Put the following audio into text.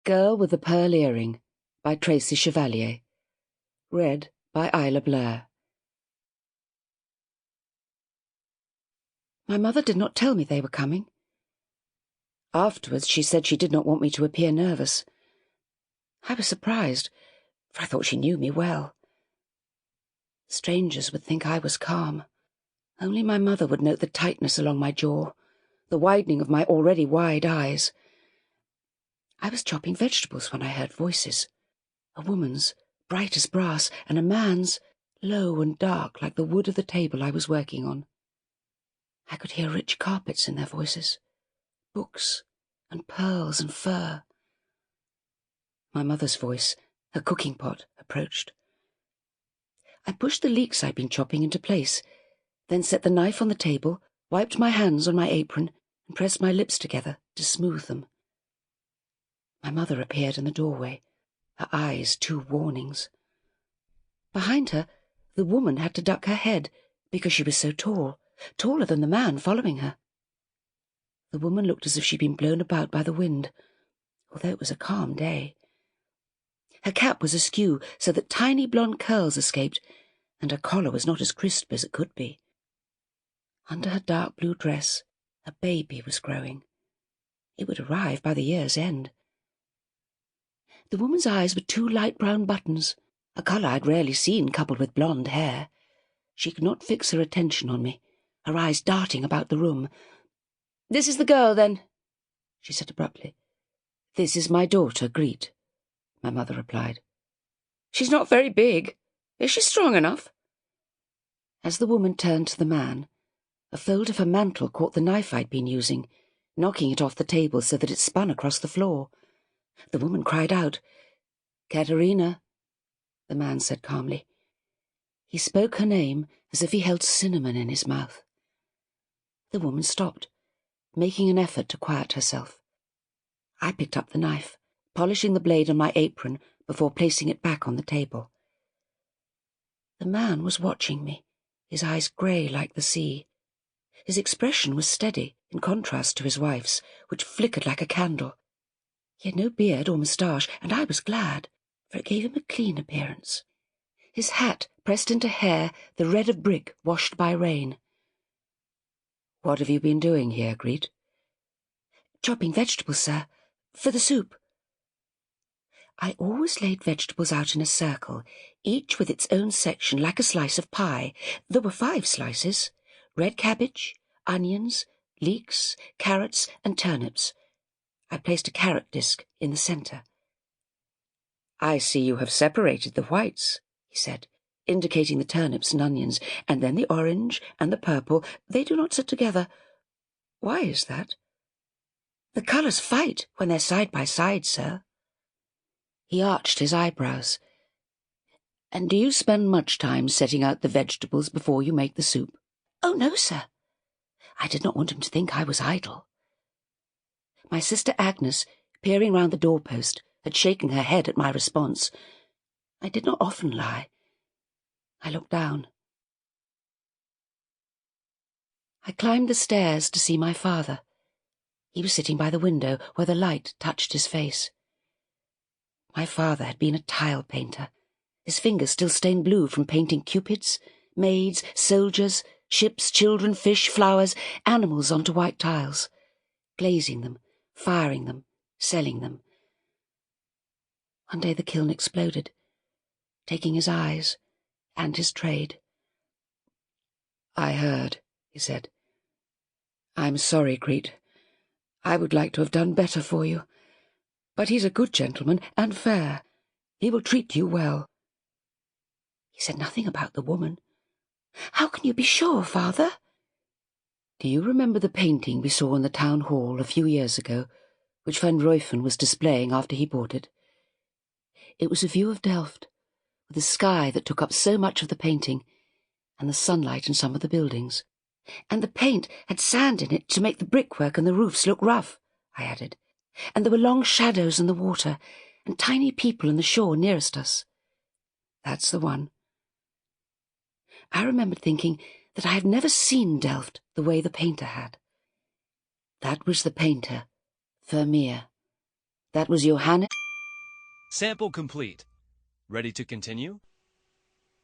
Girl with the Pearl Earring by Tracy Chevalier. Read by Isla Blair. My mother did not tell me they were coming. Afterwards she said she did not want me to appear nervous. I was surprised, for I thought she knew me well. Strangers would think I was calm. Only my mother would note the tightness along my jaw, the widening of my already wide eyes. I was chopping vegetables when I heard voices. A woman's, bright as brass, and a man's, low and dark like the wood of the table I was working on. I could hear rich carpets in their voices, books and pearls and fur. My mother's voice, her cooking pot, approached. I pushed the leeks I'd been chopping into place, then set the knife on the table, wiped my hands on my apron, and pressed my lips together to smooth them. My mother appeared in the doorway, her eyes two warnings. Behind her, the woman had to duck her head because she was so tall, taller than the man following her. The woman looked as if she'd been blown about by the wind, although it was a calm day. Her cap was askew so that tiny blonde curls escaped, and her collar was not as crisp as it could be. Under her dark blue dress, a baby was growing. It would arrive by the year's end. The woman's eyes were two light brown buttons, a colour I'd rarely seen coupled with blonde hair. She could not fix her attention on me, her eyes darting about the room. "This is the girl, then," she said abruptly. "This is my daughter, Griet," my mother replied. "She's not very big. Is she strong enough?" As the woman turned to the man, a fold of her mantle caught the knife I'd been using, knocking it off the table so that it spun across the floor. The woman cried out. "Katerina," the man said calmly. He spoke her name as if he held cinnamon in his mouth. The woman stopped, making an effort to quiet herself. I picked up the knife, polishing the blade on my apron before placing it back on the table. The man was watching me, his eyes grey like the sea. His expression was steady, in contrast to his wife's, which flickered like a candle. He had no beard or moustache, and I was glad, for it gave him a clean appearance. His hat pressed into hair the red of brick washed by rain. "What have you been doing here, Griet?" "Chopping vegetables, sir, for the soup." I always laid vegetables out in a circle, each with its own section like a slice of pie. There were 5 slices: red cabbage, onions, leeks, carrots, and turnips. I placed a carrot disc in the centre. "I see you have separated the whites," he said, indicating the turnips and onions, "and then the orange and the purple. They do not sit together. Why is that?" "The colours fight when they're side by side, sir." He arched his eyebrows. "And do you spend much time setting out the vegetables before you make the soup?" "Oh, no, sir." I did not want him to think I was idle. My sister Agnes, peering round the doorpost, had shaken her head at my response. I did not often lie. I looked down. I climbed the stairs to see my father. He was sitting by the window where the light touched his face. My father had been a tile painter, his fingers still stained blue from painting cupids, maids, soldiers, ships, children, fish, flowers, animals onto white tiles, glazing them, firing them, selling them. One day the kiln exploded, taking his eyes and his trade. "I heard," he said. "I'm sorry, Griet. I would like to have done better for you. But he's a good gentleman and fair. He will treat you well." He said nothing about the woman. "How can you be sure, father?" "Do you remember the painting we saw in the town hall a few years ago, which Van Ruyfen was displaying after he bought it? It was a view of Delft, with the sky that took up so much of the painting, and the sunlight in some of the buildings. And the paint had sand in it to make the brickwork and the roofs look rough," I added. "And there were long shadows in the water, and tiny people on the shore nearest us." "That's the one." I remembered thinking that I had never seen Delft the way the painter had. "That was the painter, Vermeer. That was Johannes Sample complete. Ready to continue?